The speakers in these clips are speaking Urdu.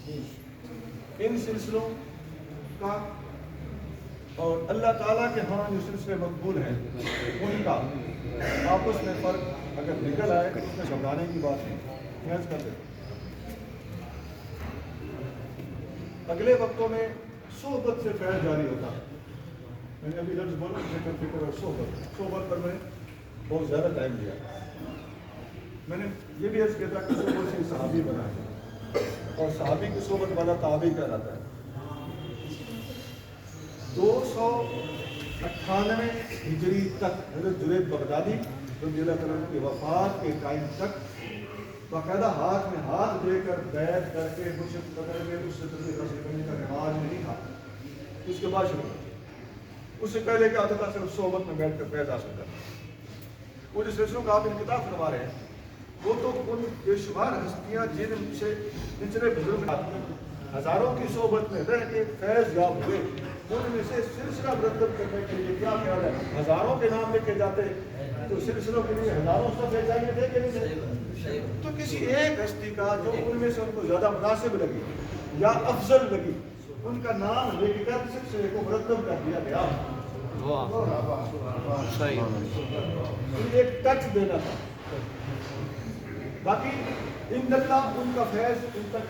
ان سلسلوں کا اور اللہ تعالیٰ کے ہاں جو سلسلے مقبول ہیں ان کا آپس میں فرق اگر نکل آئے تو اس میں گھبرانے کی بات نہیں. محض کر دیں. اگلے وقتوں میں صحبت سے فیض جاری ہوتا ہے. میں نے ابھی لفظ بولا فکر اور صحبت پر میں بہت زیادہ ٹائم دیا. میں نے یہ بھی عرض کیا تھا کہ صحبت سے صحابی بنا ہے اور صحابی کی صحبت والا تابعی کہلاتا ہے. 298 ہجری تک حضرت جنید بغدادی رضی اللہ عنہ کی وفات کے ٹائم تک باقاعدہ ہاتھ میں ہاتھ دے کر بیعت کر کے مشرف قدر میں اس سے حاصل کرنے کا رواج نہیں تھا. اس کے بعد شروع اس سے پہلے کیا ہوتا تھا صرف صحبت میں بیٹھ کر فیض حاصل کرنا. وہ جو سلسلوں کا آپ انکتاب فرما رہے ہیں وہ تو ان بے شمار ہستیاں جن سے نچلے بزرگ ہزاروں کی صحبت میں رہ کے فیض یاب ہوئے ان میں سے سلسلہ مرتب کرنے کے لیے کیا خیال ہے ہزاروں کے نام لکھے جاتے تو سلسلوں کے لیے ہزاروں صفحے چاہیے تھے کہ نہیں؟ تو کسی ایک ہستی کا جو ان میں سے ان کو زیادہ مناسب لگی یا افضل لگی ان کا نام لے کر سلسلے کو مرتب کر دیا گیا. ایک ٹچ دینا تھا. باقی ان نقلہ ان کا فیض ان تک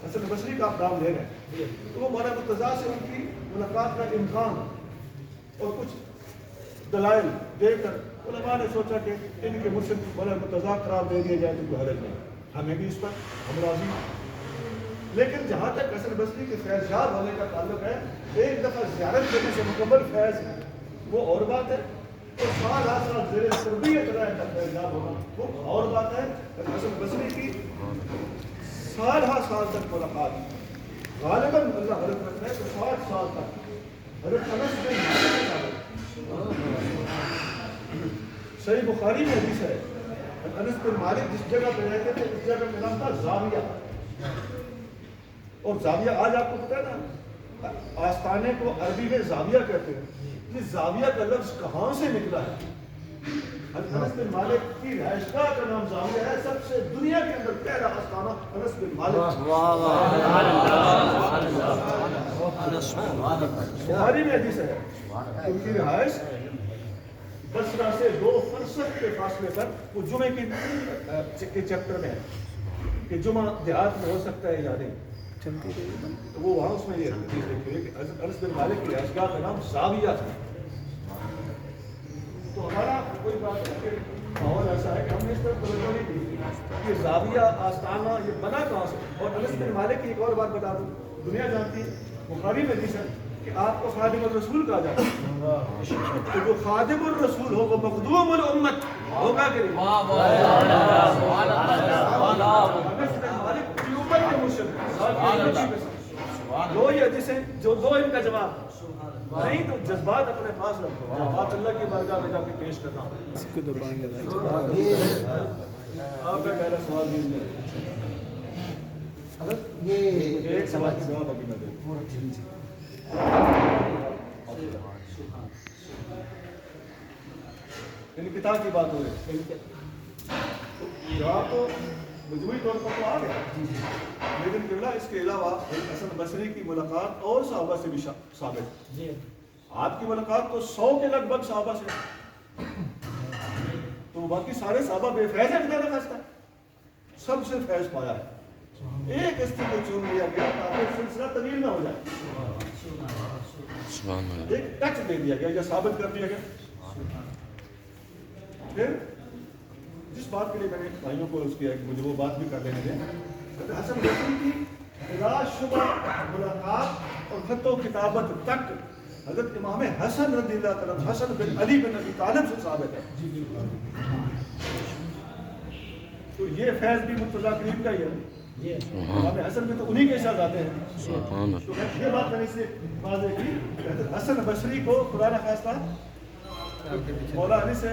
حسن بصری کا آپ نام لے رہے ہیں تو وہ مولانا مرتضیٰ سے ان کی ملاقات کا امکان اور کچھ دلائل دے کر علماء نے سوچا کہ ان کے مرشد مولانا مرتضیٰ قرار دے دیا جائے تو حرج نہیں. ہمیں بھی اس پر ہم راضی. لیکن جہاں تک حسن بصری کے فیض یاب ہونے کا تعلق ہے ایک دفعہ زیارت کرنے سے مکمل فیض وہ اور بات ہے اور سال ہر سال زیر تربیت رہے کا فیض یاب ہونا وہ اور بات ہے. حسن بصری کی سال ہر سال تک ملاقات غالباً اللہ حضرت رکھنا ہے تو 60 سال تک حضرت انس بن مالک صحیح بخاری میں حدیث ہے انس بن مالک جس جگہ پہ رہتے تھے اس جگہ کا نام تھا زاویہ. اور زاویہ آج آپ کو پتہ ہے نا آستانے کو عربی میں زاویہ کہتے ہیں. یہ زاویہ کا لفظ کہاں سے نکلا ہے؟ انس بن مالک کی رہائشگاہ کا نام زاویہ ہے. سب سے دنیا کے اندر پہلا آستانہ انس بن مالک. بخاری میں حدیث ہے ان کی رہائش بصرہ سے 2 فرسخ کے فاصلے پر وہ جمعے کے چیپٹر میں ہے کہ جمعہ دیہات میں ہو سکتا ہے یا نہیں. تو وہ وہاں اس میں یہ حدیث لکھی ہے کہ انس بن مالک کی رہائشگاہ کا نام زاویہ تھا. تو ہمارا کوئی بات ہے کہ ماحول ایسا ہے کہ ہم نے اس طرح توجہ نہیں دی کہ زاویہ آستانہ یہ بنا کہاں سے. اور انس بن مالک کی ایک اور بات بتا دوں دنیا جانتی ہے بخاری میں حدیث ہے کہ آپ کو خادم الرسول کہا جاتا ہے. تو جو خادم الرسول ہو وہ مخدوم الامت ہوگا کہ نہیں؟ انس بن مالک کی امت کے مرشد دو یہ حدیثیں جو دو ان کا جواب نہیں تو جذبات اپنے پاس رکھو بات اللہ کی بارگاہ میں جا کے پیش کرنا. آپ کا پہلا سوال یہ ایک سوال کی جواب ابھی میں دوں. انقطاع کی بات ہو رہی ہے جواب تو مجموعی طور پر تو آ گیا لیکن قبلہ اس کے علاوہ حسن بصری کی ملاقات اور صحابہ سے بھی ثابت ہے. آپ کی ملاقات تو 100 کے لگ بھگ صحابہ سے تو باقی سارے صحابہ بے فیض ہے کہ خاص ہے سب سے فیض پایا ہے. ایک ہستی کو چون لیا گیا تاکہ سلسلہ طویل نہ ہو جائے. ایک ٹچ دے دیا گیا یا ثابت کر دیا گیا. پھر جس بات کے لیے میں نے بھائیوں کو اس کیا کہ مجھے وہ بات بھی کر لینے دیں حسن بصری کی بلا شبہ ملاقات اور خط و کتابت تک حضرت امام حسن رضی اللہ تعالیٰ حسن بن علی بن ابی طالب سے ثابت ہے. تو یہ فیض بھی مرتضیٰ کریم کا ہی ہے. امام حسن بھی تو انہی کے شہزادے ہیں. تو یہ بات میں نے اس سے واضح کی حسن بصری کو خدا نہ خواستہ مولا علی سے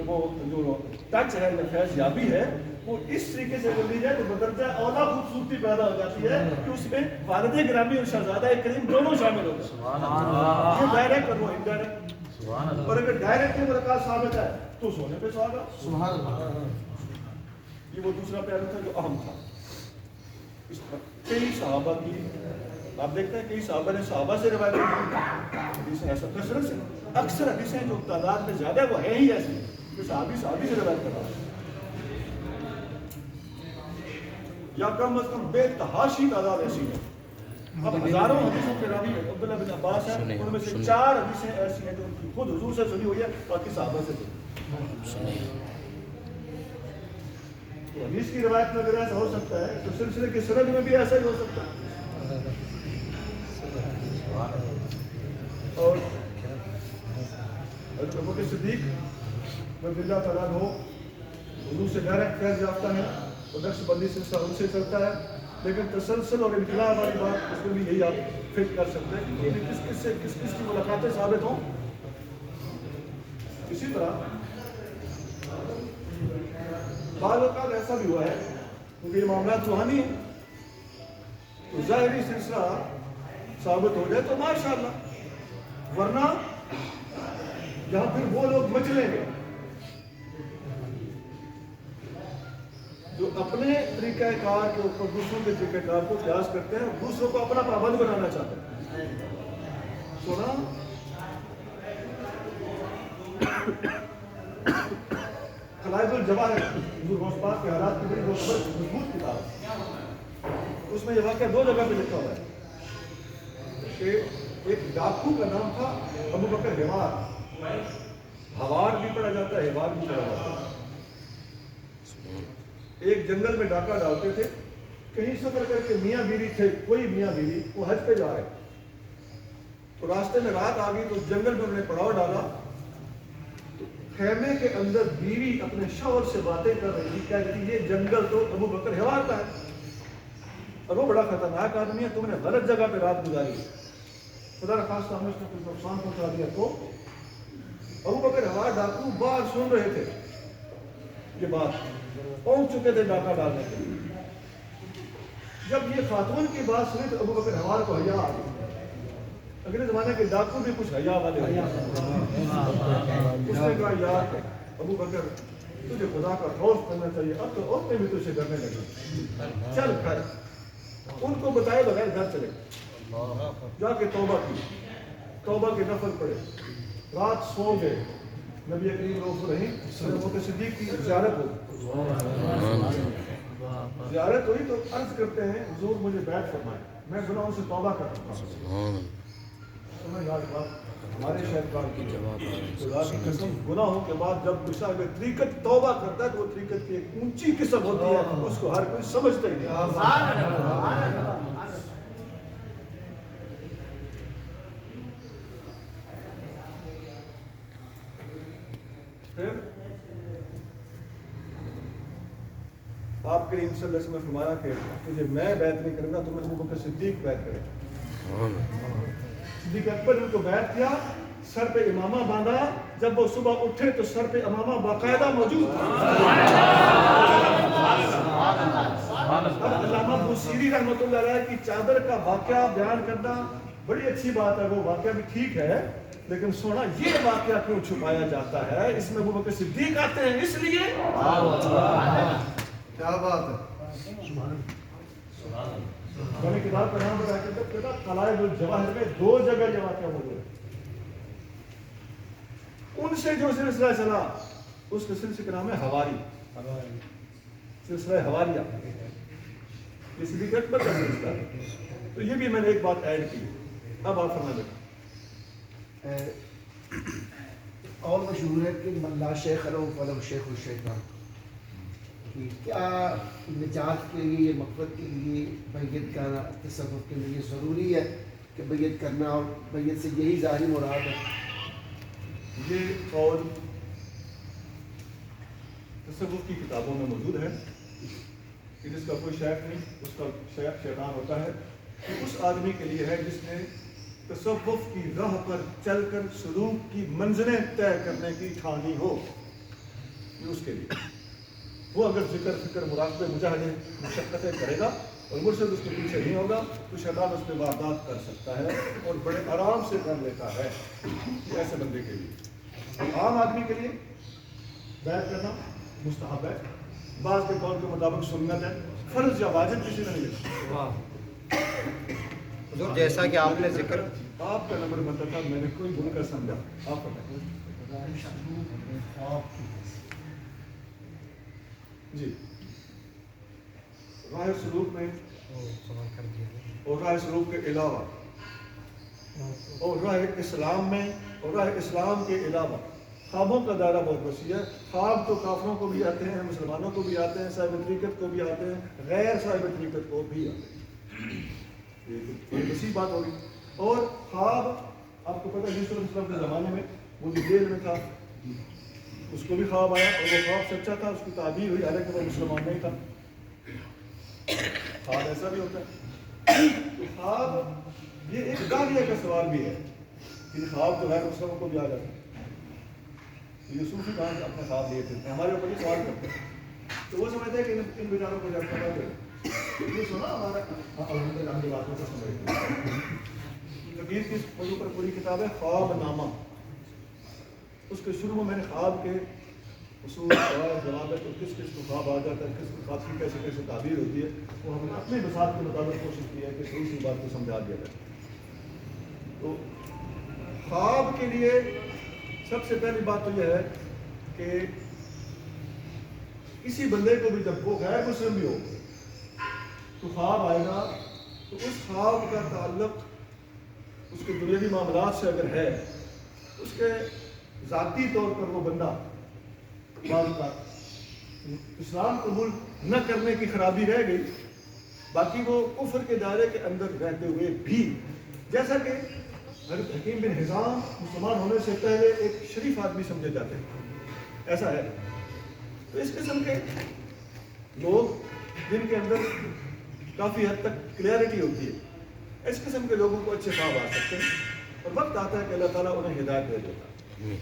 وہ جو ٹچ ہے فیض یابی ہے وہ اس طریقے سے بول لی جائے تو بدرجہ اولا خوبصورتی پیدا ہو جاتی ہے کہ اس میں والد گرامی اور شہزادہ کریم دونوں شامل ہوتے ہیں. یہ ڈائریکٹ اور وہ انڈائریکٹ. اور اگر ڈائریکٹ کی ملاقات ثابت ہے تو سونے پہ سہاگا. یہ وہ دوسرا پہلو تھا جو اہم تھا. اس پر کئی صحابہ کی آپ دیکھتے ہیں کئی صحابہ نے صحابہ سے روایت کی حدیثیں ایسا کثرت سے اکثر حدیثیں جو تعداد میں زیادہ وہ ہیں ہی ایسی کہ صحابی سے روایت کر رہا ہے یا کم از کم بے تحاشی تعداد ایسی ہے. اب ہزاروں حدیثوں کے راوی عبداللہ بن عباس ہیں, ان میں سے 4 حدیثیں ایسی ہیں جو ان کی خود حضور سے سنی ہوئی ہے, باقی صحابہ سے سنی. تو حدیث کی روایت میں اگر ایسا ہو سکتا ہے تو سلسلے کی سند میں بھی ایسا ہی ہو سکتا ہے. اور ابو بکر صدیق رضی اللہ تعالیٰ عنہ حضور سے ڈائریکٹ فیض یافتہ ہے اور نقش بندی سے ان سے چلتا ہے, لیکن تسلسل اور انقلاب والی بات اس میں بھی یہی آپ فٹ کر سکتے ہیں کہ کس کی ملاقاتیں ثابت ہوں. اسی طرح بعض اوقات ایسا بھی ہوا ہے کیونکہ یہ معاملات روحانی ہیں تو ظاہری سلسلہ ثابت ہو جائے تو ماشاءاللہ, ورنہ یہاں پھر وہ لوگ مچلیں گے جو اپنے طریقہ کار کے اوپر دوسروں کے طریقہ کار کو قیاس کرتے ہیں اور دوسروں کو اپنا پابند بنانا چاہتے ہیں. سونا خلائد الجواہر حضور غوث پاک کے حالات کی بڑی مضبوط کتاب ہے. اس میں یہ واقعہ 2 جگہ پہ لکھا ہوا ہے کہ ایک ڈاکو کا نام تھا ابو بکر حوار. حوار بھی پڑھا جاتا ہے, حوار بھی پڑھا جاتا ہے. ایک جنگل میں ڈاکہ ڈالتے تھے, کہیں سفر کر کے میاں بیوی تھے, کوئی میاں بیوی وہ حج پہ جا رہے تو راستے میں رات آ گئی تو جنگل میں انہوں نے پڑاؤ ڈالا. خیمے کے اندر بیوی اپنے شوہر سے باتیں کر رہی تھی, کہہ رہی تھی یہ جنگل تو ابو بکر حوار کا ہے اور وہ بڑا خطرناک آدمی ہے, تم نے غلط جگہ پہ رات گزاری, خدا نخواستہ ہمیں اس نے کچھ نقصان پہنچا دیا. تو ابو بکر حوار ڈاکو باہر سن رہے تھے یہ بات, پہنچ چکے تھے ڈاکہ ڈالنے کے لیے. جب یہ خاتون کی بات سنی تو ابو بکر حوار کو حیا آ گئی. اگلے زمانے کے ڈاکو بھی کچھ حیا والے ہیں. اس نے کہا یار ابو بکر تجھے خدا کا خوف کرنا چاہیے, اب تو عورتیں بھی تجھے ڈرنے لگی, چل کر ان کو بتائے بغیر گھر چلے. جا کے توبہ کی نفل پڑے, رات سو گئے. نبی کریم رؤوف الرحیم ابو بکر صدیق کی زیارت ہوئی. زیارت ہوئی تو عرض کرتے ہیں حضور مجھے بیعت فرمائے, میں گناہوں سے توبہ کرتا ہوں. ہمارے شہر کی خدا کی قسم, گناہوں کے بعد جب کوئی صاحب طریقت توبہ کرتا ہے تو وہ طریقت کی ایک اونچی قسم ہوتی ہے, اس کو ہر کوئی سمجھتا ہی نہیں. پھر آپ کریم صلی اللہ علیہ وسلم نے فرمایا کہ تجھے میں بیعت نہیں کروں گا, تمہیں ابو بکر صدیق بیعت کرے. صدیق اکبر نے ان کو بیعت کیا, سر پہ امامہ باندھا. جب وہ صبح اٹھے تو سر پہ امامہ باقاعدہ موجود تھا. اب علامہ بوصیری رحمۃ اللہ علیہ کی چادر کا واقعہ بیان کرنا بڑی اچھی بات ہے, وہ واقعہ بھی ٹھیک ہے, لیکن سونا یہ واقعہ کیوں چھپایا جاتا ہے؟ اس میں ابو بکر صدیق آتے ہیں اس لیے. کیا بات ہے. میں نے کتاب کا نام بتا کے خلائد الجواہر میں 2 جگہ یہ واقعہ موجود ہے. ان سے جو سلسلہ چلا اس کے سلسلے کا نام ہے حواری, سلسلہ حواریہ. یہ صدیق اکبر کا سلسلہ ہے. تو یہ بھی میں نے ایک بات ایڈ کی. اب آپ فرما دیں. اور مشہور ہے کہ من لا شیخ لہ فلہ شیخ الشیطان. کیا نجات کے لیے, مغفرت کے لیے بیعت کرنا, تصوف کے لیے ضروری ہے کہ بیعت کرنا, اور بیعت سے یہی ظاہری مراد ہے؟ یہ قول تصوف کی کتابوں میں موجود ہے کہ جس کا کوئی شیخ نہیں, اس کا شیخ شیطان ہوتا ہے. اس آدمی کے لیے ہے جس نے تصوف کی راہ پر چل کر سلوک کی منزلیں طے کرنے کی ٹھانی ہو, یہ اس کے لیے. وہ اگر ذکر فکر مراقبے مجاہدے مشقتیں کرے گا اور مرشد اس کے پیچھے نہیں ہوگا تو شیطان اس پہ واردات کر سکتا ہے اور بڑے آرام سے کر لیتا ہے. ایسے بندے کے لیے, عام آدمی کے لیے بیعت کرنا مستحب ہے, بعض کے قول کے مطابق سنت ہے, فرض یا واجب کسی نے نہیں لکھا. حضور جیسا کہ آپ نے ذکر آپ کا نمبر بنتا تھا, میں نے کوئی بھول کر سمجھا, آپ بتائیں. جی, راہ سلوک میں اور راہ سلوک کے علاوہ اور راہ اسلام میں اور راہ اسلام کے علاوہ خوابوں کا دائرہ بہت وسیع ہے. خواب تو کافروں کو بھی آتے ہیں, مسلمانوں کو بھی آتے ہیں, صاحب طریقت کو بھی آتے ہیں, غیر صاحب طریقت کو بھی آتے ہیں. یہ بڑی وسیع بات ہوگی. اور خواب آپ کو پتہ ہے یوسف علیہ السلام کے زمانے میں وہ بھی جیل میں تھا, اس کو بھی خواب آیا اور وہ خواب سچا تھا, اس کی تعبیر ہوئی, حالانکہ وہ مسلمان نہیں تھا. خواب ایسا بھی ہوتا ہے. تو خواب یہ ایک داغیہ کا سوال بھی ہے کہ خواب تو غیر مسلموں کو بھی آ جاتا ہے. یوسف ہی کہاں اپنے خواب لیے تھے, ہمارے اوپر ہی سوال کرتے ہیں. تو وہ سمجھتے ہیں کہ ان بیچاروں کو جب پتا چلے یہ سنا ہمارا الحمدللہ ہم باتوں کو سمجھتے ہیں. کبیر کی موضوع پر پوری کتاب ہے خواب نامہ. اس کے شروع میں نے خواب کے اصول قواعد ضوابط اور کس کس کو خواب آ جاتا ہے, کس خواب کی کیسے کیسے تعبیر ہوتی ہے, وہ ہم نے اپنے مثال کے مطابق کوشش کی ہے کہ صحیح سی بات کو سمجھا دیا جائے. تو خواب کے لیے سب سے پہلی بات تو یہ ہے کہ کسی بندے کو بھی جب وہ غیر مسلم بھی ہو تو خواب آئے گا تو اس خواب کا تعلق اس کے دنیاوی معاملات سے اگر ہے, اس کے ذاتی طور پر وہ بندہ اسلام قبول نہ کرنے کی خرابی رہ گئی, باقی وہ کفر کے دائرے کے اندر رہتے ہوئے بھی, جیسا کہ حضرت حکیم بن حزام مسلمان ہونے سے پہلے ایک شریف آدمی سمجھے جاتے ہیں, ایسا ہے. تو اس قسم کے لوگ جن کے اندر کافی حد تک کلیئرٹی ہوتی ہے, اس قسم کے لوگوں کو اچھے خواب آ سکتے ہیں, اور وقت آتا ہے کہ اللہ تعالیٰ انہیں ہدایت دے دیتا ہے.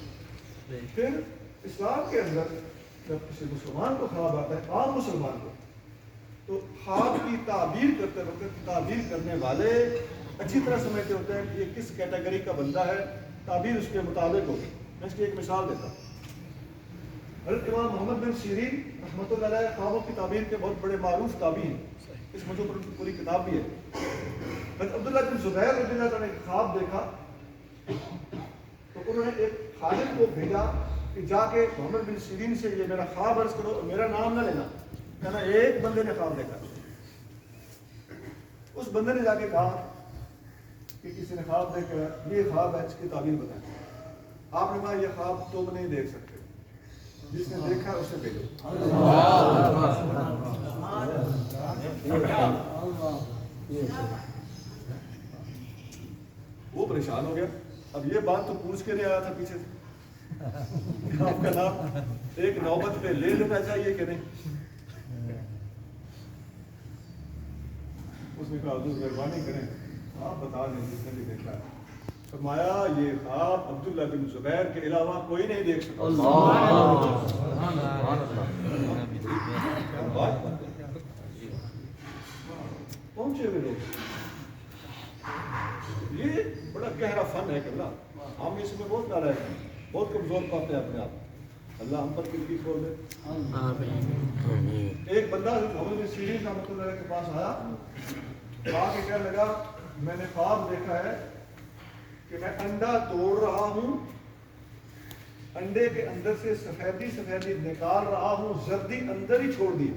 پھر اسلام کے اندر جب کسی مسلمان کو خواب آتا ہے, عام مسلمان کو, تو خواب کی تعبیر کرتے وقت تعبیر کرنے والے اچھی طرح سمجھتے ہوتے ہیں کہ یہ کس کیٹیگری کا بندہ ہے, تعبیر اس کے مطابق ہوگی. میں اس کی ایک مثال دیتا ہوں. حضرت امام محمد بن سیرین رحمۃ اللہ علیہ خوابوں کی تعبیر کے بہت بڑے معروف تابعی ہیں, اس موضوع پر پوری کتاب بھی ہے. حضرت عبداللہ بن زبیر رضی اللہ عنہ نے ایک خواب دیکھا تو انہوں نے ایک خادم کو بھیجا کہ جا کے محمد بن سیرین سے یہ میرا خواب عرض کرو اور میرا نام نہ لینا. کہنا ایک بندے نے خواب دیکھا. اس بندے نے جا کے کہا کہ کسی نے خواب دیکھا, یہ خواب ہے, اس کی تعبیر بتائیں. آپ نے کہا یہ خواب تم نہیں دیکھ سکتے, جس نے دیکھا اسے بھیجو. وہ پریشان ہو گیا. اب یہ بات تو پوچھ کے نہیں آیا تھا پیچھے سے, آپ کا نام ایک نوبت پہ لے لینا چاہیے کہ نہیں. اس نے کہا حضور مہربانی کریں آپ بتا دیں جس نے بھی دیکھا ہے. فرمایا یہ خواب عبداللہ بن زبیر کے علاوہ کوئی نہیں دیکھ سکتا. پہنچے ہوئے لوگ, یہ بڑا گہرا فن ہے کہ اللہ ہم اس میں بہت ڈالا ہے, بہت کمزور پاتے ہیں اپنے آپ. اللہ ہم پر کھڑکی کھول دے. ایک بندہ محمد بن سیرین رحمۃ اللہ علیہ کے پاس آیا, آ کے کہنے لگا میں نے خواب دیکھا ہے کہ میں انڈا توڑ رہا ہوں, انڈے کے اندر سے سفیدی سفیدی نکال رہا ہوں, زردی اندر ہی چھوڑ دی.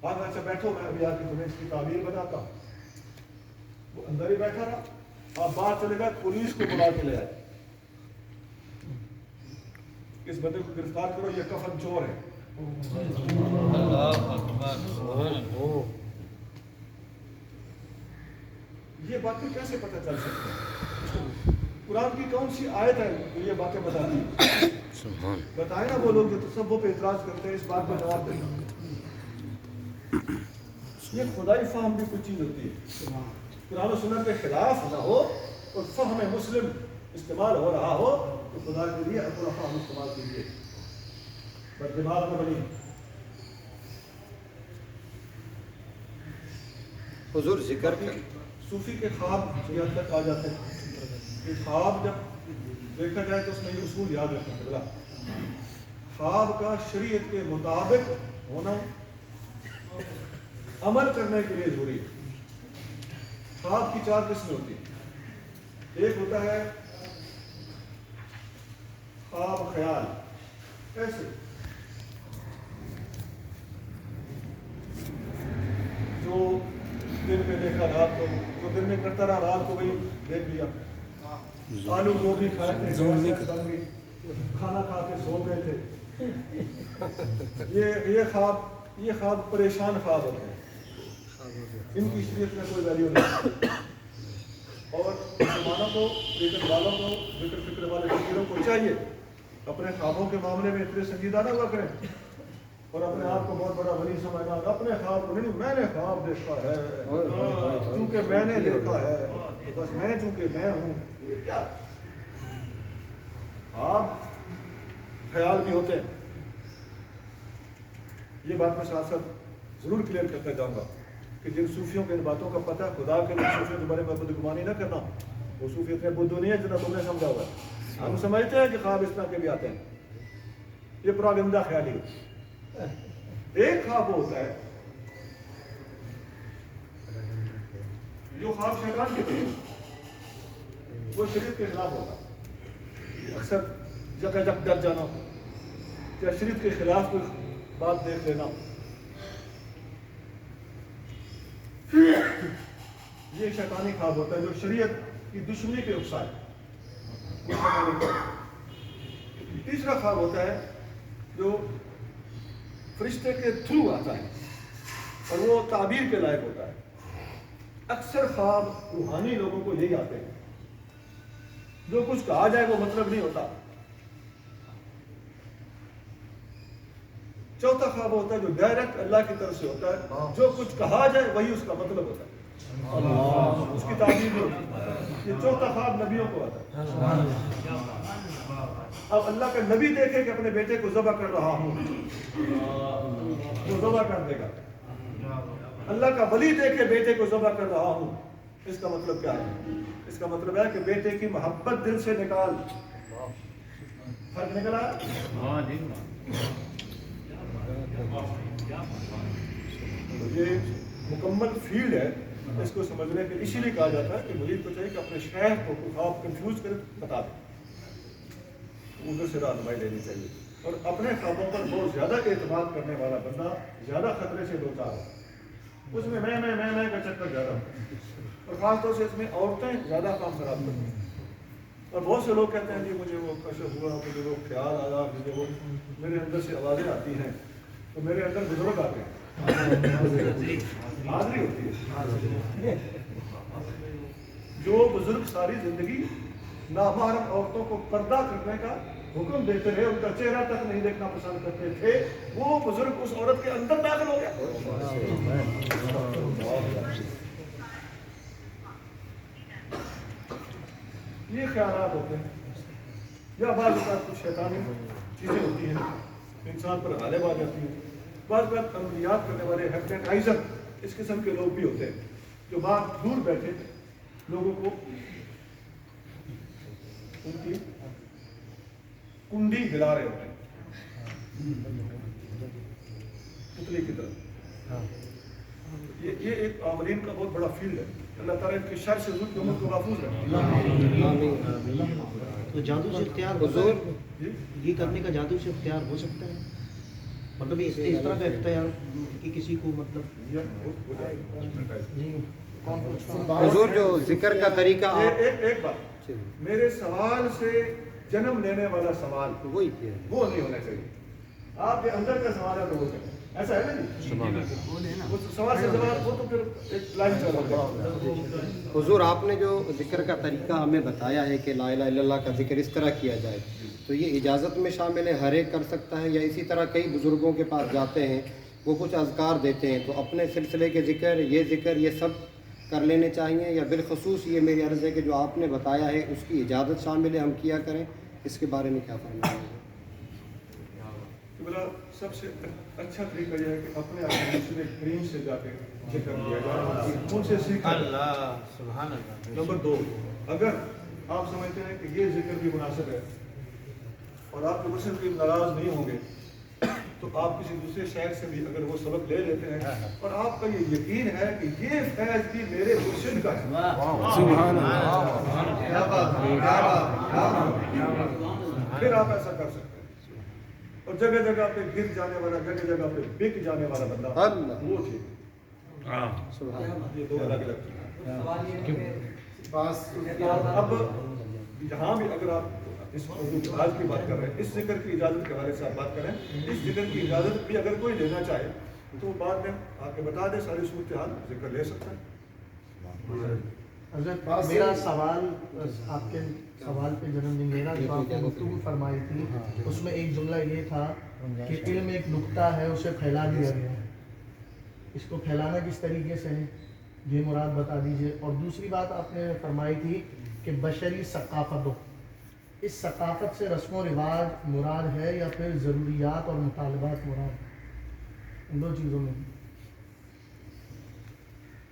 اچھا بیٹھو میں ابھی آ کے تمہیں اس کی تعبیر بتاتا ہوں. وہ اندر ہی بیٹھا رہا. آپ باہر چلے گئے, پولیس کو بلا کے لے آئے, اس بندے کو گرفتار کرو, یہ کفن چور ہے. یہ باتیں کیسے پتہ چل سکتی ہیں؟ قرآن کی کون سی آیت ہے جو یہ باتیں بتاتی ہے؟ بتائیں نا وہ لوگ جو تصوف پہ اعتراض کرتے ہیں, اس بات کا جواب دیں. یہ خدائی فہم بھی کچھ چیز ہوتی ہے. قرآن و سنت کے خلاف نہ ہو اور فہم مسلم استعمال ہو رہا ہو تو خدا کے لیے اپنا فہم استعمال کیجیے, بس دماغ میں بنی. حضور ذکر کر صوفی کے خواب یہ حد تک آ جاتے ہیں کہ خواب جب دیکھا جائے تو اس میں یہ اصول یاد رکھنا. خواب کا شریعت کے مطابق ہونا عمل کرنے کے لیے ضروری ہے۔ خواب کی 4 قسمیں ہوتی ہیں۔ ایک ہوتا ہے خواب خیال، ایسے جو دن میں دیکھا رات کو، جو دن میں کرتا رہا رات کو وہی دیکھ لیا۔ آلو گوبھی کھائے تھے، کھانا کھا کے سو گئے تھے۔ یہ خواب پریشان خواب ہوتے ہیں، ان کی شریعت میں کوئی ویلیو نہیں۔ اور مسلمانوں کو، لیکن والوں کو، ذکر فکر والے فکروں کو چاہیے اپنے خوابوں کے معاملے میں اتنے سنجیدہ نہ ہوا کریں اور اپنے آپ کو بہت بڑا ولی سمجھنا۔ اپنے خواب کو نہیں، میں نے خواب دیکھا ہے، چونکہ میں نے دیکھا ہے، بس میں چونکہ میں ہوں۔ یہ کیا خواب خیال بھی ہوتے ہیں۔ یہ بات میں ساتھ ساتھ ضرور کلیئر کرتا جاؤں گا کہ جن صوفیوں کے ان باتوں کا پتہ، خدا کے لیے صوفیوں کے بارے میں بدگمانی نہ کرنا۔ وہ صوفی اتنے بدو نہیں ہے جتنا تم نے سمجھا ہوا ہے۔ ہم سمجھتے ہیں کہ خواب اس طرح کے بھی آتے ہیں، یہ پراگندہ خیالی ہے۔ ایک خواب ہوتا ہے جو خواب شیطان کے تھے، وہ شریعت کے خلاف ہوتا ہے۔ اکثر جگہ جگ ڈر جانا یا شریعت کے خلاف کوئی بات دیکھ لینا، یہ شیطانی خواب ہوتا ہے جو شریعت کی دشمنی کے اکسائے۔ تیسرا خواب ہوتا ہے جو فرشتے کے تھرو آتا ہے اور وہ تعبیر کے لائق ہوتا ہے۔ اکثر خواب روحانی لوگوں کو یہی آتے ہیں، جو کچھ کہا جائے وہ مطلب نہیں ہوتا۔ چوتھا خواب ہوتا ہے جو ڈائریکٹ اللہ کی طرف سے ہوتا ہے، جو کچھ کہا جائے وہی اس کا مطلب ہوتا ہے، اس کی تعبیر نہیں ہوتی۔ یہ چوتھا خواب نبیوں کو آتا ہے۔ اب اللہ کا نبی دیکھے کہ اپنے بیٹے کو ذبح کر رہا ہوں، وہ ذبح کر دے گا۔ اللہ کا ولی دیکھے بیٹے کو ذبح کر رہا ہوں، اس کا مطلب کیا ہے؟ اس کا مطلب ہے کہ بیٹے کی محبت دل سے نکال۔ فرق نکلا؟ یہ مکمل فیلڈ ہے، اس کو سمجھنے کے اسی لیے کہا جاتا ہے کہ مرید کو چاہیے کہ اپنے شیخ کو خواب کنفیوز کرے بتا دے، ادھر سے رہنمائی لینی چاہیے۔ اور اپنے خوابوں پر بہت زیادہ اعتماد کرنے والا بندہ زیادہ خطرے سے دوچار ہے۔ اس میں میں کا چکر زیادہ ہے، اور خاص طور سے اس میں عورتیں زیادہ کام خراب کرتی ہیں۔ اور بہت سے لوگ کہتے ہیں کہ مجھے وہ کشف ہوا، مجھے وہ خیال آیا، مجھے وہ میرے اندر سے آوازیں آتی ہیں، تو میرے اندر بزرگ آتے ہیں، حاضری ہوتی ہے۔ جو بزرگ ساری زندگی نامحرم عورتوں کو پردہ کرنے کا حکم دیتے رہے، ان کا چہرہ تک نہیں دیکھنا پسند کرتے تھے، وہ بزرگ اس عورت کے اندر داخل ہو گیا۔ یہ خیالات ہوتے ہیں، یا بعض اوقات کچھ شیطانی چیزیں ہوتی ہیں انسان پر غالب آ جاتی ہیں۔ بعض اوقات عملیات کرنے والے ہیپٹائزر اس قسم کے لوگ بھی ہوتے ہیں جو باہر دور بیٹھے لوگوں کو ان کی کنڈی ہلا رہے ہوتے ہیں پتلی کی طرح۔ یہ ایک عاملین کا بہت بڑا فیلڈ ہے۔ اللہ تعالیٰ ان کی شر سے ضرور امت کو محفوظ رکھے۔ تو جادو سے اختیار حضور یہ کرنے کا جادو سے اختیار ہو سکتا ہے؟ مطلب اس طرح کا اختیار کہ کسی کو مطلب حضور جو ذکر کا طریقہ آپ ایک بات، میرے سوال سے جنم لینے والا سوال وہی کیا وہ نہیں ہونا چاہیے۔ آپ کے اندر کا سوال ہے تو وہ کریں، ایسا ہے نا جی؟ وہ سوال سے جواب، وہ تو پھر ایک لائن چل رہا ہے۔ حضور آپ نے جو ذکر کا طریقہ ہمیں بتایا ہے کہ لا الہ الا اللہ کا ذکر اس طرح کیا جائے، تو یہ اجازت میں شامل ہے، ہر ایک کر سکتا ہے، یا اسی طرح کئی بزرگوں کے پاس جاتے ہیں وہ کچھ اذکار دیتے ہیں تو اپنے سلسلے کے ذکر یہ سب کر لینے چاہیے، یا بالخصوص یہ میری عرض ہے کہ جو آپ نے بتایا ہے اس کی اجازت شامل ہے ہم کیا کریں، اس کے بارے میں کیا فرمائیں گے؟ سب سے اچھا طریقہ یہ ہے کہ اپنے رسول کریم سے جا کے ذکر کیا جائے، ان سے سیکھا جائے۔ نمبر 2، اگر آپ سمجھتے ہیں کہ یہ ذکر بھی مناسب ہے اور آپ کے مسلم کی ناراض نہیں ہوں گے تو آپ کسی دوسرے شہر سے بھی اگر وہ سبق لے لیتے ہیں اور آپ کا یہ یقین ہے کہ یہ فیض بھی میرے مرشد کا ہے، سبحان اللہ، کیا بات ہے، کیا بات ہے، پھر آپ ایسا کر سکتے ہیں۔ اور جگہ جگہ پہ گر جانے والا، جگہ جگہ پہ بک جانے والا بندہ اللہ، وہ ٹھیک، سبحان اللہ۔ یہ دو الگ الگ چیزیں۔ بس اب یہاں بھی اگر آپ اس موضوع کی آج کی بات کر رہے ہیں، اس ذکر کی اجازت کے حوالے سے آپ بات کریں، اس ذکر کی اجازت بھی اگر کوئی لینا چاہے تو وہ بعد میں آ کے بتا دے، ساری صورتحال ذکر لے سکتا ہے۔ حضرت میرا سوال آپ کے سوال پہ جنم دن میرا جو آپ نے گفتگو فرمائی تھی اس میں ایک جملہ یہ تھا کہ علم ایک نقطہ ہے، اسے پھیلا دیا گیا ہے، اس کو پھیلانا کس طریقے سے ہے یہ مراد بتا دیجئے۔ اور دوسری بات آپ نے فرمائی تھی کہ بشری ثقافتوں، اس ثقافت سے رسم و رواج مراد ہے یا پھر ضروریات اور مطالبات مراد ہے؟ ان دو چیزوں میں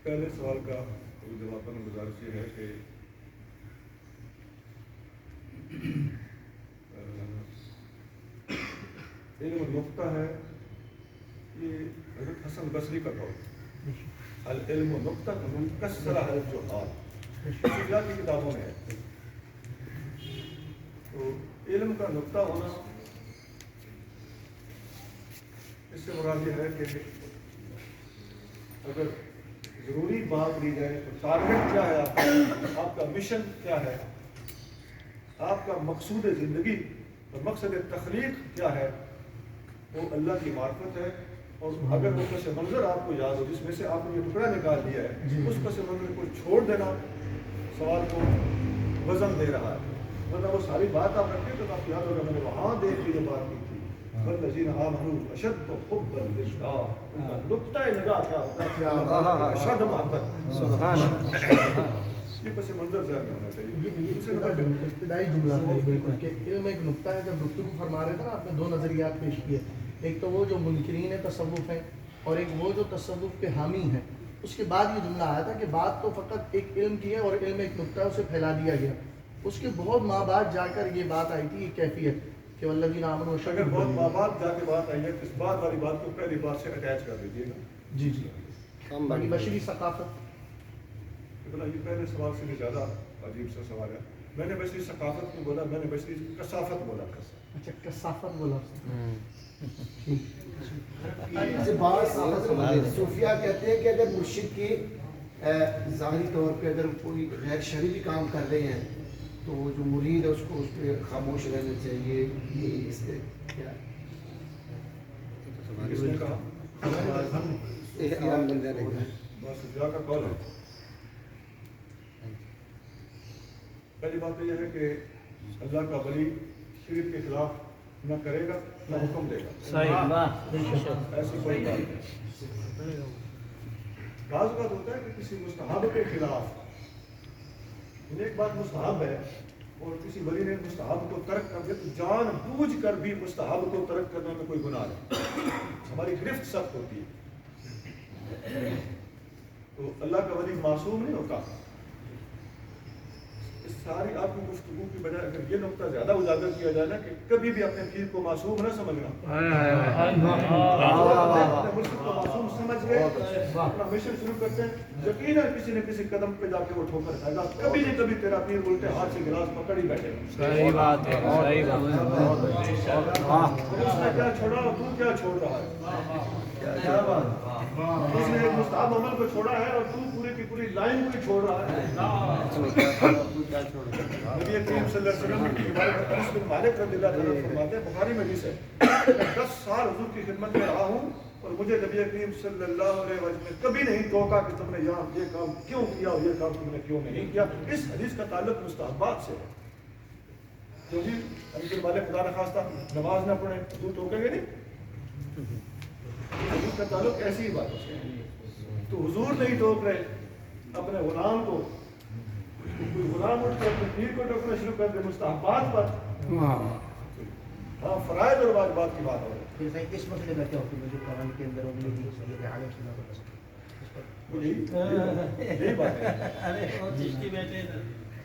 پہلے سوال کا جواب میں گزارش یہ ہے کہ علم نقطہ ہے، یہ حضرت حسن بصری کا قول، العلم نقطہ منکسر الجحال، صوفیاء کی کتابوں میں ہے۔ تو علم کا نقطہ ہونا، اس سے مراد یہ ہے کہ اگر ضروری بات لی جائے تو ٹارگٹ کیا ہے آپ کا مشن کیا ہے، آپ کا مقصود زندگی اور مقصد تخلیق کیا ہے، وہ اللہ کی معرفت ہے۔ اور اگر وہ پس منظر آپ کو یاد ہو جس میں سے آپ نے یہ ٹکڑا نکال دیا ہے، اس پس منظر کو چھوڑ دینا سوال کو وزن دے رہا ہے، ورنہ وہ ساری بات آپ رکھیں تو آپ یاد ہوگا میں نے وہاں دیکھ کے یہ بات کی تھی، والذین آمنوا اشد حبا للہ، ان کا نقطۂ نگاہ کیا ہوتا ہے، اشد محبت، سبحان اللہ۔ یہ پس منظر ذہن میں ہونا چاہیے۔ یہ ابتدائی جملہ ہے بالکل کہ علم ایک نقطہ ہے۔ جب گفتگو فرما رہے تھے نا آپ نے دو نظریات پیش کیے، ایک تو وہ جو منکرین تصوف ہیں اور ایک وہ جو تصوف کے حامی ہیں۔ اس کے بعد یہ جملہ آیا تھا کہ بات تو فقط ایک علم کی ہے اور علم ایک نقطہ ہے، اسے پھیلا دیا گیا۔ اس کے بہت ماہ بعد جا کر یہ بات آئی تھی، یہ کیفیت کہ والذین آمنوا اشد اگر بہت حبا بات جا کے بات آئی ہے تو اس بات والی بات کو پہلی بات سے اٹیچ کر دیجیے گا۔ جی جی، ہم باقی بشری ثقافت، یہ پہلے سوال سے بھی زیادہ عجیب سا سوال ہے۔ میں نے بشری ثقافت کو بولا، میں نے بشری کثافت بولا۔ اچھا کثافت بولا۔ صوفیہ کہتے ہیں کہ اگر مرشد کی ظاہری طور پہ اگر کوئی غیر شرعی کام کر رہے ہیں تو وہ جو مرید ہے اس کو اس پہ خاموش رہنا چاہیے، یہ اس پہ کیا کس نے کہا؟ یہ عام بندے نے کہا۔ بس صوفیاء کا قول ہے۔ پہلی بات تو یہ ہے کہ اللہ کا ولی شرک کے خلاف نہ کرے گا نہ حکم دے گا، ایسی کوئی بات نہیں۔ بعض اوقات ہوتا ہے کہ کسی مستحب کے خلاف، ایک بات مستحب ہے اور کسی ولی نے مستحب کو ترک کر دیا تو جان بوجھ کر بھی مستحب کو ترک کرنے میں کوئی گناہ نہیں، ہماری گرفت سخت ہوتی ہے۔ تو اللہ کا ولی معصوم نہیں ہوتا۔ اس ساری آپ کی گفتگو کی بجائے اگر یہ نقطہ زیادہ اجاگر کیا جائے نا کہ کبھی بھی اپنے پیر کو معصوم نہ سمجھنا، اپنے مرشد کو معصوم سمجھ گئے اپنا مشن شروع کرتے ہیں، یقیناً کسی نہ کسی قدم پہ جا کے وہ ٹھوکر کھائے گا، کبھی نہ کبھی تیرا پیر الٹے ہاتھ سے گلاس پکڑ ہی بیٹھے گا۔ صحیح بات ہے، صحیح بات ہے۔ اس نے کیا چھوڑا اور تو کیا چھوڑ رہا ہے؟ اس نے ایک مستحب عمل کو چھوڑا ہے اور تو پوری کی پوری لائن کو ہی چھوڑ رہا ہے۔ نبی کریم صلی اللہ علیہ وسلم کی روایت انس بن مالک رضی اللہ عنہ فرماتے ہیں، بخاری میں حدیث ہے، میں 10 سال حضور کی خدمت میں رہا ہوں اور مجھے نبی کریم صلی اللہ علیہ وسلم نے کبھی نہیں ٹوکا کہ تم نے یہاں یہ کام کیوں کیا اور یہ کام تم نے کیوں نہیں کیا۔ اس حدیث کا تعلق مستحبات سے ہے، کیونکہ انس بن مالک خدا نخواستہ نماز نہ پڑھیں تو ٹوکیں گے نہیں، حدیث کا تعلق ایسی ہی بات ہے۔ تو حضور نہیں ٹوک رہے اپنے غلام کو، کوئی غلام اٹھ کے اپنے پیر کو ٹوکنا شروع کر دے مستحبات پر، ہاں فرائض اور واجبات کی بات ہو رہی ہے۔ اس مسئلے کا کیا حکم ہے جو قرآن کے اندر یہی بات ہے۔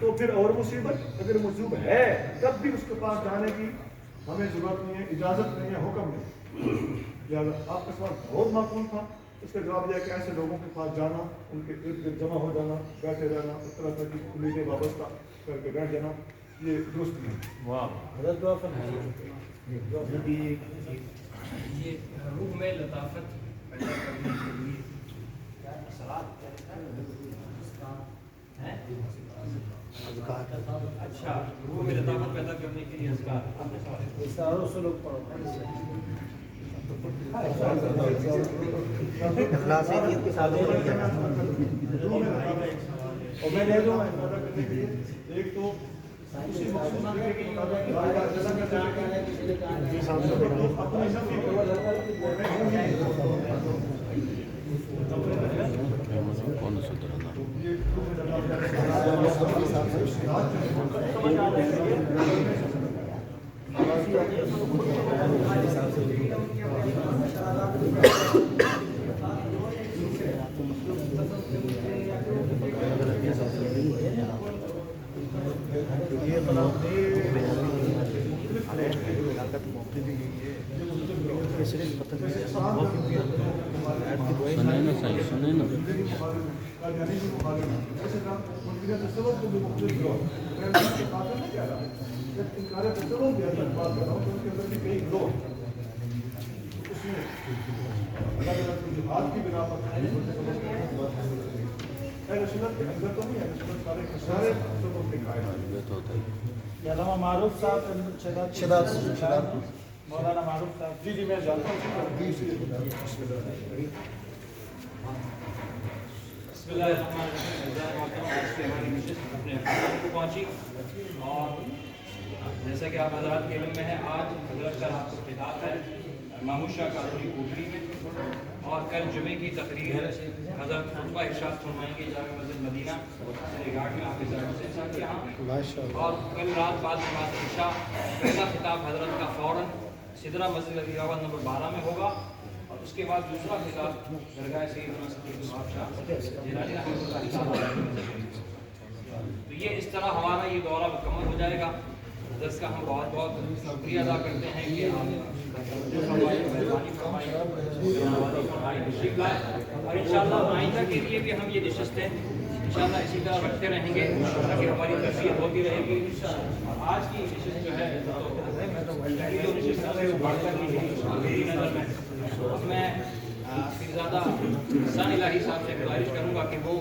تو پھر اور مصیبت. اگر مجذوب ہے تب بھی اس کے پاس جانے کی ہمیں ضرورت نہیں ہے, اجازت نہیں ہے, حکم نہیں. لہٰذا آپ کا سوال بہت معقول تھا. اس کا جواب یہ ہے کہ ایسے لوگوں کے پاس جانا, ان کے ارد گرد جمع ہو جانا, بیٹھے رہنا, اس طرح کی امیدیں وابستہ کر کے بیٹھ جانا, یہ درست نہیں. یہ روح میں لطافت پیدا کرنے کے لیے کیا اثرات ہیں؟ اچھا, روح میں لطافت پیدا کرنے کے لیے اخلاصیت کے ساتھ اور میں لے دوں ایک تو اسی مقصود کے مطابق اپنی نفی علامہ معروف صاحب مولانا معروف صاحب. جی میں جانتا ہوں. بسم اللہ الرحمن الرحیم. ہماری نشست اپنے اختتام کو پہنچی اور جیسا کہ آپ حضرات کے علم میں ہے, آج حضرت کا رات کو خطاب ہے محمود شاہ کالونی کوٹری میں, اور کل جمعے کی تقریر ہے. حضرت خطبہ ارشاد فرمائیں گے جامع مسجد مدینہ گھاٹ میں حافظ حسین صاحب کے یہاں, اور کل رات بعد نماز عشاء پہلا خطاب حضرت کا فوراً سدرہ مسجد علی آباد نمبر 12 میں ہوگا, اور اس کے بعد دوسرا خطاب درگاہ سیدنا صدیق الوہاب شاہ جیلانی رحمۃ اللہ علیہ. تو یہ اس طرح ہمارا یہ دورہ مکمل ہو جائے گا. حضرت کا ہم بہت بہت شکریہ ادا کرتے ہیں کہ مہربانی فرمائی تشریف لائے, اور انشاءاللہ آئندہ کے لیے بھی ہم یہ نشستیں انشاءاللہ اسی طرح رکھتے رہیں گے تاکہ ہماری تربیت ہوتی رہے گی. اور آج کی نشست جو ہے جو نشست ہے وہ بڑھ کر میری نظر میں, اس میں پیرزادہ حسین الہی صاحب سے گزارش کروں گا کہ وہ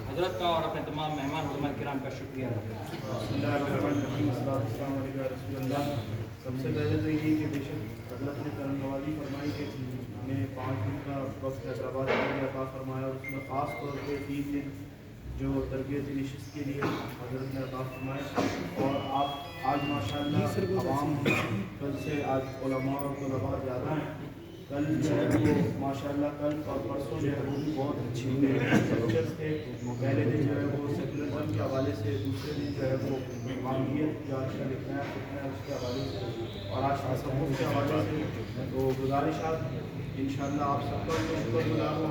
حضرت کا اور اپنے تمام مہمان علماء کرام کا شکریہ ادا کریں. سب سے پہلے تو یہ کہ بے شک حضرت نے کرم نوازی فرمائی کہ ہمیں 5 دن کا وقت حیدرآباد کے لیے عطا فرمایا, اور اس میں خاص طور پہ 3 دن جو تربیتی نشست کے لیے حضرت نے عطا فرمائے. اور آپ آج ماشاءاللہ عوام کل سے آج علماء اور طلباء زیادہ ہیں. کل جو ہے وہ ماشاءاللہ کل اور پرسوں جو ہے وہ بھی بہت اچھی لیکچرس تھے. پہلے دن جو ہے وہ سیکولرزم کے حوالے سے, دوسرے دن جو ہے وہ معمولیت جو آج کا لکھنا ہے اس کے حوالے سے, اور آج تصوف کے حوالے سے. تو گزارشات انشاءاللہ آپ سب کا شکر گزار ہوں.